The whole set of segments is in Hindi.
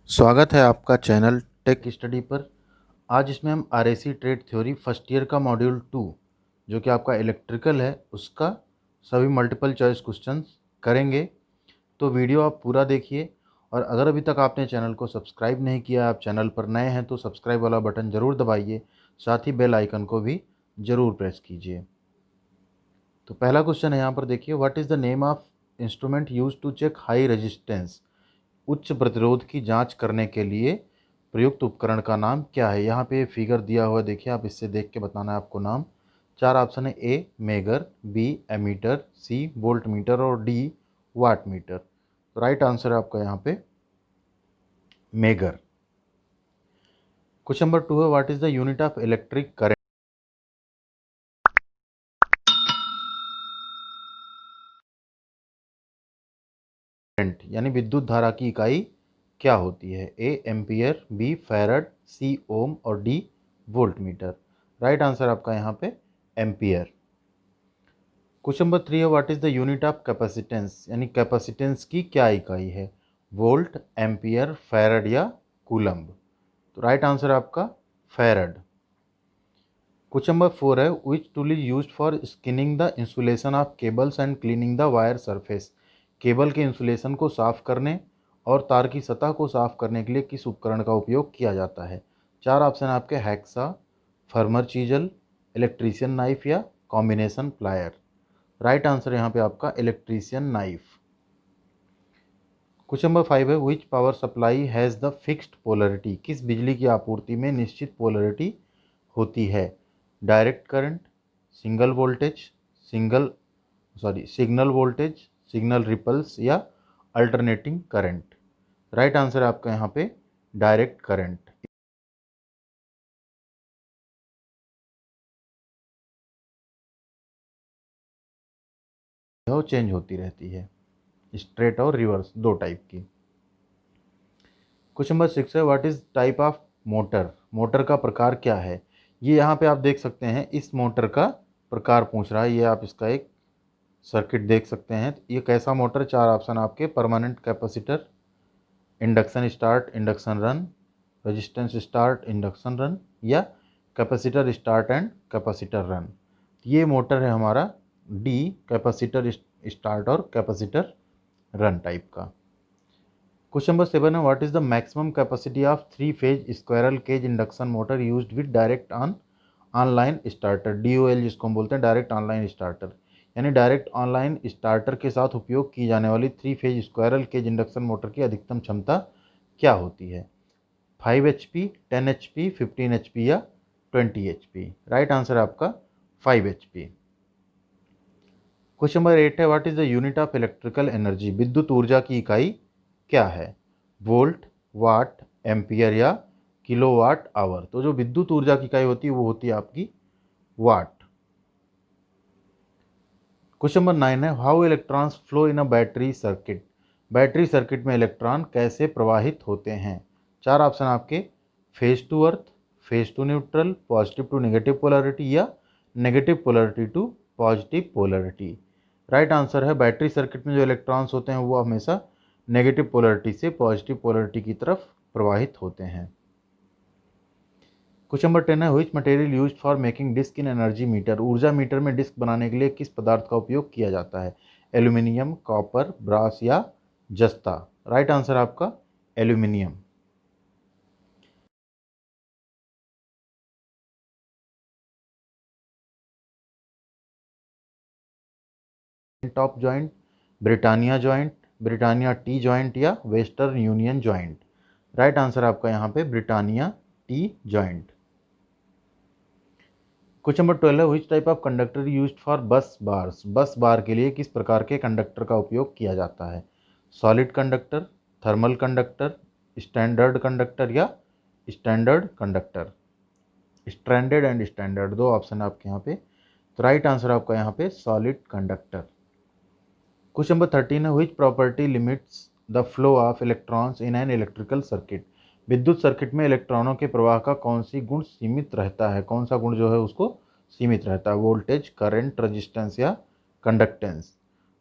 स्वागत है आपका चैनल टेक स्टडी पर। आज इसमें हम RAC trade theory first year का मॉड्यूल 2 जो कि आपका इलेक्ट्रिकल है उसका सभी मल्टीपल चॉइस क्वेश्चंस करेंगे। तो वीडियो आप पूरा देखिए और अगर अभी तक आपने चैनल को सब्सक्राइब नहीं किया, आप चैनल पर नए हैं तो सब्सक्राइब वाला बटन ज़रूर दबाइए, साथ ही बेल आइकन को भी ज़रूर प्रेस कीजिए। तो पहला क्वेश्चन है यहाँ पर देखिए, what is the name of instrument use to check high resistance. उच्च प्रतिरोध की जांच करने के लिए प्रयुक्त उपकरण का नाम क्या है। यहाँ पे फिगर दिया हुआ है, देखिए आप इससे देख के बताना है आपको नाम। चार ऑप्शन है, A megger, B ammeter, C volt meter और D watt meter. Right answer है आपका यहाँ पे मेगर। क्वेश्चन नंबर 2 है, what is the unit of electric current. यानी विद्युत धारा की इकाई क्या होती है। A ampere, B farad, C ohm और D volt metre. Right answer आपका यहाँ पे एम्पियर। क्वेश्चन नंबर 3 है, what is the unit of capacitance. यानी कैपेसिटेंस की क्या इकाई है। वोल्ट, एम्पियर, फैरड या कूलम्ब। तो राइट आंसर आपका फैरड। क्वेश्चन नंबर 4 है, which tool is used for skinning the insulation of cables and cleaning the wire surface. Cable के इंसुलेशन को साफ करने और तार की सतह को साफ करने के लिए किस उपकरण का उपयोग किया जाता है। चार ऑप्शन आपके, hacksaw, firmer chisel, electrician knife या कॉम्बिनेशन प्लायर। राइट आंसर यहाँ पे आपका इलेक्ट्रीशियन नाइफ। क्वेश्चन नंबर 5 है, which power supply has the fixed polarity. किस बिजली की आपूर्ति में निश्चित पोलरिटी होती है। Direct current, single voltage, signal voltage, signal ripples या अल्टरनेटिंग करंट। राइट आंसर है आपका यहाँ पे डायरेक्ट करंट। वो चेंज होती रहती है, स्ट्रेट और रिवर्स दो टाइप की। क्वेश्चन नंबर 6 है, what is type of motor. Motor का प्रकार क्या है। ये यहाँ पे आप देख सकते हैं, इस मोटर का प्रकार पूछ रहा है। ये आप इसका एक सर्किट देख सकते हैं। ये कैसा मोटर, चार ऑप्शन आपके, permanent capacitor, induction start induction run, resistance start induction run या capacitor start and capacitor run. ये मोटर है हमारा डी, कैपेसिटर स्टार्ट और कैपेसिटर रन टाइप का। क्वेश्चन नंबर 7 है, what is the maximum capacity of 3 phase squirrel cage induction motor used with direct on online starter. DOL जिसको हम बोलते हैं, डायरेक्ट ऑनलाइन स्टार्टर। यानी डायरेक्ट ऑनलाइन स्टार्टर के साथ उपयोग की जाने वाली 3 phase squirrel cage induction motor की अधिकतम क्षमता क्या होती है। 5 HP, 10 HP, 15 HP या 20 HP। राइट आंसर है आपका 5 HP। क्वेश्चन नंबर 8 है, what is the unit of electrical energy. विद्युत ऊर्जा की इकाई क्या है। वोल्ट, वाट, एम्पियर या किलोवाट आवर। तो जो विद्युत ऊर्जा की इकाई होती है वो होती है आपकी वाट। क्वेश्चन नंबर 9 है, how electrons flow in a battery circuit. Battery circuit में इलेक्ट्रॉन कैसे प्रवाहित होते हैं। चार ऑप्शन आपके, phase to earth, phase to neutral, positive to negative polarity या negative polarity to positive polarity. Right answer है, बैटरी सर्किट में जो इलेक्ट्रॉन्स होते हैं वो हमेशा नेगेटिव पोलरिटी से पॉजिटिव पोलरिटी की तरफ प्रवाहित होते हैं। क्वेश्चन नंबर 10 है, which material used for making disc in energy meter. ऊर्जा मीटर में डिस्क बनाने के लिए किस पदार्थ का उपयोग किया जाता है। एल्यूमिनियम, कॉपर, ब्रास या जस्ता। राइट आंसर आपका aluminium. Top joint, Britannia joint, Britannia tee joint या Western Union joint. Right answer आपका यहाँ पे Britannia tee joint. Question number 12 है, which type of conductor used for bus bars. Bus bar के लिए किस प्रकार के कंडक्टर का उपयोग किया जाता है। Solid conductor, thermal conductor, standard conductor या standard conductor. Stranded and standard दो ऑप्शन आपके यहाँ पे। तो राइट आंसर आपका यहाँ पे सॉलिड कंडक्टर। क्वेश्चन नंबर 13 है, which property limits the flow of electrons in an electrical circuit. विद्युत सर्किट में इलेक्ट्रॉनों के प्रवाह का कौन सी गुण सीमित रहता है। कौन सा गुण जो है उसको सीमित रहता है। वोल्टेज, करंट, रेजिस्टेंस या कंडक्टेंस।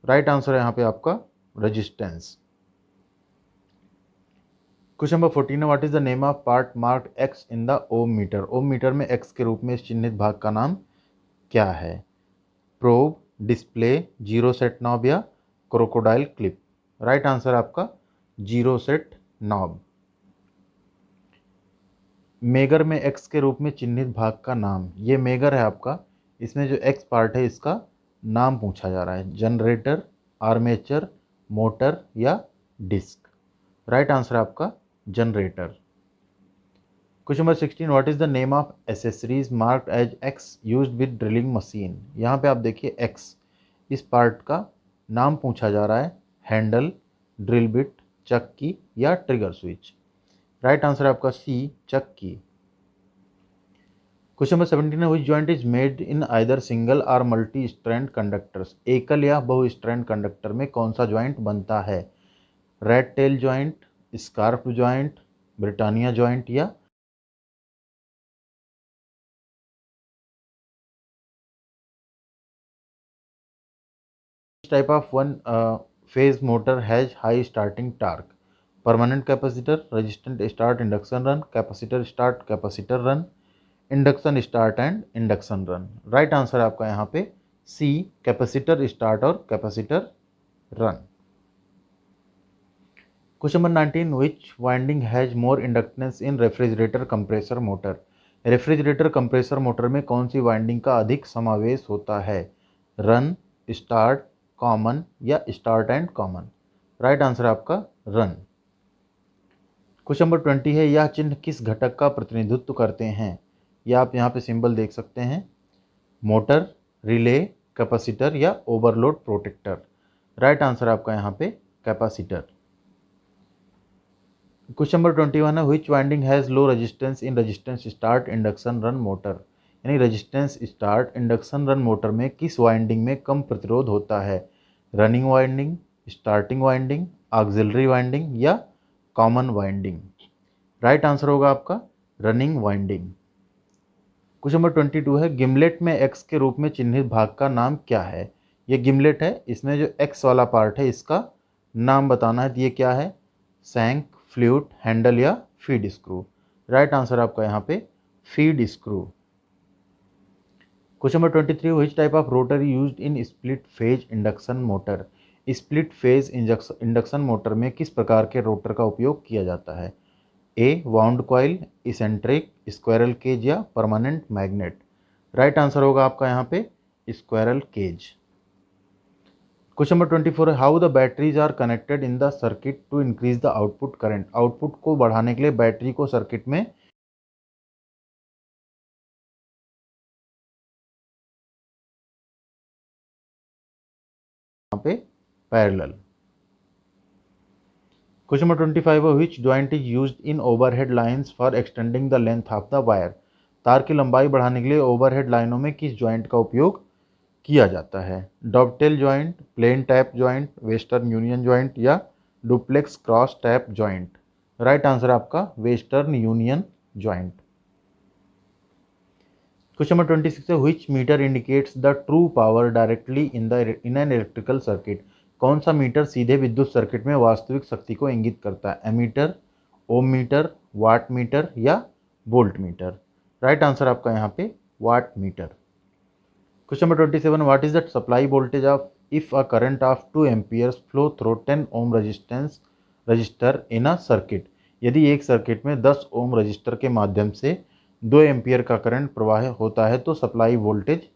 राइट आंसर है यहाँ पे आपका रेजिस्टेंस। क्वेश्चन नंबर 14 है, what is the name of part marked X in the ohmmeter. Ohmmeter में एक्स के रूप में इस चिन्हित भाग का नाम क्या है? Probe, display, zero set knob या क्रोकोडाइल क्लिप। राइट आंसर आपका जीरो सेट नॉब। मेगर में एक्स के रूप में चिन्हित भाग का नाम, ये मेगर है आपका, इसमें जो एक्स पार्ट है इसका नाम पूछा जा रहा है। जनरेटर, आर्मेचर, मोटर या डिस्क। राइट आंसर आपका generator. Question number 16, what is the name of accessories marked as X used with drilling machine. यहाँ पे आप देखिए एक्स, इस पार्ट का नाम पूछा जा रहा है। हैंडल, ड्रिल बिट, चक्की या ट्रिगर स्विच। राइट आंसर आपका सी, चक्की। क्वेश्चन नंबर 17 है, which joint is made in either single और मल्टी स्ट्रैंड कंडक्टर्स। एकल या बहु स्ट्रैंड कंडक्टर में कौन सा जॉइंट बनता है? Red tell joint, scarf joint, Britannia joint या type of one phase motor has high starting torque? Permanent capacitor, resistant start induction run, capacitor start capacitor run, induction start and induction run. Right answer आपका यहाँ पे सी, कैपेसिटर स्टार्ट और capacitor run. Question number 19, which winding has more inductance in refrigerator compressor motor. Refrigerator compressor motor में कौन सी वाइंडिंग का अधिक समावेश होता है? रन, स्टार्ट, कॉमन या start and common. Right answer आपका रन। क्वेश्चन नंबर 20 है, यह चिन्ह किस घटक का प्रतिनिधित्व करते हैं? यह आप यहाँ पे सिंबल देख सकते हैं। मोटर, रिले, कैपेसिटर या ओवरलोड प्रोटेक्टर। राइट आंसर आपका यहाँ पे कैपेसिटर। क्वेश्चन नंबर 21 है, which winding has low resistance in resistance start induction run motor. यानी resistance start induction run motor में किस वाइंडिंग में कम प्रतिरोध होता है? Running winding, starting winding, auxiliary winding या कॉमन वाइंडिंग। राइट आंसर होगा आपका रनिंग वाइंडिंग। क्वेश्चन नंबर 22 है, गिमलेट में एक्स के रूप में चिन्हित भाग का नाम क्या है? ये गिमलेट है, इसमें जो एक्स वाला पार्ट है इसका नाम बताना है। तो ये क्या है? सैंक, फ्लूट, हैंडल या फीड स्क्रू। राइट आंसर आपका यहाँ पे feed screw. Question number 23, which type of rotor used in split phase induction motor. Split phase induction motor में किस प्रकार के रोटर का उपयोग किया जाता है? A, wound coil, eccentric, squirrel cage या परमानेंट मैग्नेट। राइट आंसर होगा आपका यहाँ पे स्क्वायरल केज। क्वेश्चन नंबर 24 है, how the batteries are connected in the circuit to increase the output current. Output को बढ़ाने के लिए बैटरी को सर्किट में यहाँ पे पैरेलल। क्वेश्चन नंबर 25 है, which joint is used in overhead lines for extending the length of the wire. तार की लंबाई बढ़ाने के लिए ओवरहेड लाइनों में किस जॉइंट का उपयोग किया जाता है? Dovetail joint, plain tap joint, Western Union joint या duplex cross tap joint. Right answer आपका Western Union joint. Question number 26 है, which meter indicates the true power directly in an electrical circuit. कौन सा मीटर सीधे विद्युत सर्किट में वास्तविक शक्ति को इंगित करता है? Ammeter, ohmmeter, wattmeter या वोल्ट मीटर। राइट आंसर आपका यहाँ पे wattmeter. Question number 27, what is the supply voltage of if a current of 2 amperes flow through 10 ohm resistor in a circuit. यदि एक सर्किट में 10 ओम रजिस्टर के माध्यम से 2 एम्पियर का करंट प्रवाह होता है तो सप्लाई वोल्टेज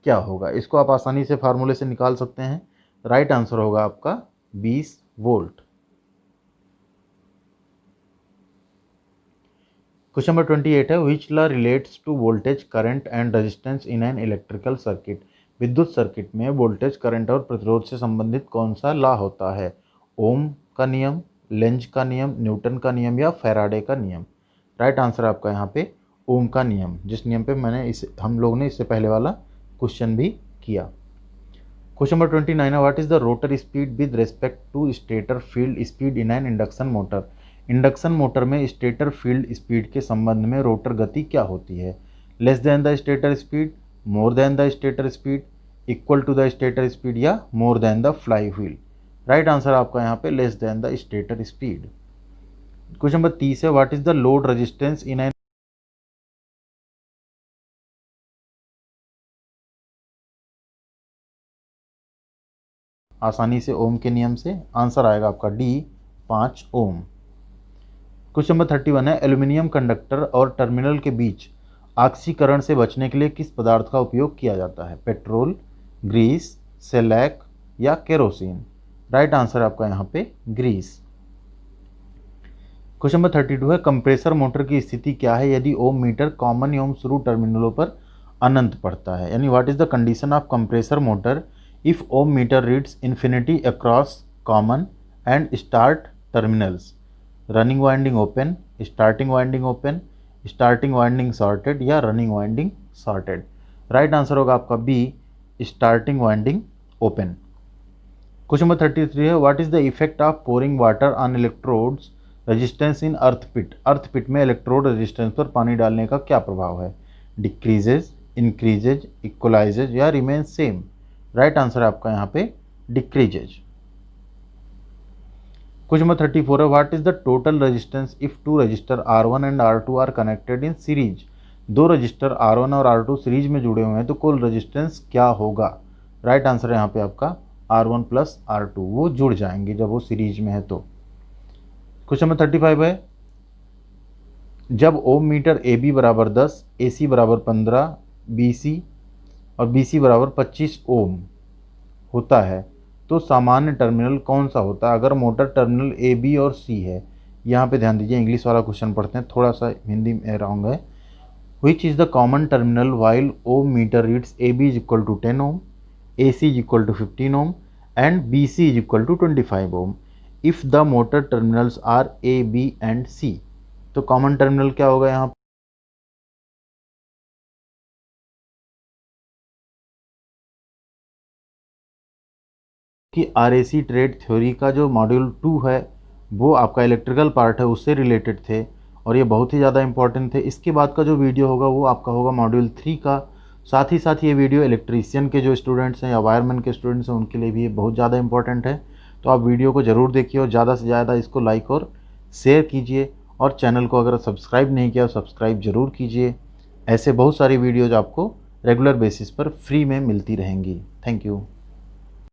क्या होगा? इसको आप आसानी से फार्मूले से निकाल सकते हैं। राइट आंसर होगा आपका 20 वोल्ट। क्वेश्चन नंबर 28 है, which law relates to voltage, current and resistance in an electrical circuit. विद्युत सर्किट में वोल्टेज, करंट और प्रतिरोध से संबंधित कौन सा लॉ होता है? ओम का नियम, लेंज का नियम, न्यूटन का नियम या फैराडे का नियम। राइट आंसर आपका यहाँ पे ओम का नियम, जिस नियम पे हम लोग ने इससे पहले वाला क्वेश्चन भी किया। क्वेश्चन नंबर 29 है, what is the rotor speed with respect to stator field speed in an induction motor. Induction motor में स्टेटर फील्ड स्पीड के संबंध में रोटर गति क्या होती है? Less than the stator speed, more than the stator speed, equal to the stator speed या more than the flywheel. Right answer आपका यहाँ पे less than the stator speed. Question number 30 है, what is the load resistance in N, आसानी से ओम के नियम से आंसर आएगा आपका डी 5 ओम। क्वेश्चन नंबर 31 है, एल्यूमिनियम कंडक्टर और टर्मिनल के बीच ऑक्सीकरण से बचने के लिए किस पदार्थ का उपयोग किया जाता है? पेट्रोल, ग्रीस, सेलैक या केरोसिन? राइट आंसर है आपका यहाँ पे ग्रीस। क्वेश्चन नंबर 32 है, कंप्रेसर मोटर की स्थिति क्या है यदि ओम मीटर कॉमन एवं शुरू टर्मिनलों पर अनंत पढ़ता है? यानी what is the condition of compressor motor if ohm metre reads infinity across common and start terminals? Running winding open, starting winding open, starting winding shorted या running winding shorted? Right answer होगा आपका B, starting winding open. Question number 33 है, what is the effect of pouring water on electrodes resistance in earth pit? Earth pit में इलेक्ट्रोड रेजिस्टेंस पर पानी डालने का क्या प्रभाव है? डिक्रीजेज, इंक्रीजेज, इक्वलाइजेज या रिमेन सेम? राइट आंसर है आपका यहाँ पे डिक्रीजेज। क्वेश्चन नंबर 34 है, what is the total resistance if two resistor R1 and R2 are connected in series? दो रजिस्टर R1 और R2 सीरीज में जुड़े हुए हैं तो कुल रेजिस्टेंस क्या होगा? राइट आंसर है यहाँ पे आपका R1 प्लस R2, वो जुड़ जाएंगे जब वो सीरीज में है तो। क्वेश्चन नंबर 35 है, जब ओम मीटर AB बराबर 10, AC बराबर 15, BC और BC बराबर 25 ओम होता है तो सामान्य टर्मिनल कौन सा होता है अगर मोटर टर्मिनल AB और C है? यहाँ पे ध्यान दीजिए, इंग्लिश वाला क्वेश्चन पढ़ते हैं, थोड़ा सा हिंदी में रॉन्ग है। Which is the common terminal while Om metre reads AB is equal to 10 ohm, AC is equal to 15 ohm and BC is equal to 25 ohm if the motor terminals are A, B and C? तो कॉमन टर्मिनल क्या होगा यहाँ कि RAC ट्रेड थ्योरी का जो मॉड्यूल 2 है वो आपका इलेक्ट्रिकल पार्ट है उससे रिलेटेड थे और ये बहुत ही ज़्यादा इंपॉर्टेंट थे। इसके बाद का जो वीडियो होगा वो आपका होगा मॉड्यूल 3 का। साथ ही साथ ये वीडियो इलेक्ट्रीशियन के जो स्टूडेंट्स हैं या वायरमैन के स्टूडेंट्स हैं उनके लिए भी ये बहुत ज़्यादा इंपॉर्टेंट है। तो आप वीडियो को ज़रूर देखिए और ज़्यादा से ज़्यादा इसको लाइक और शेयर कीजिए और चैनल को अगर सब्सक्राइब नहीं किया सब्सक्राइब ज़रूर कीजिए। ऐसे बहुत सारी वीडियोज़ आपको रेगुलर बेसिस पर फ्री में मिलती रहेंगी। Thank you.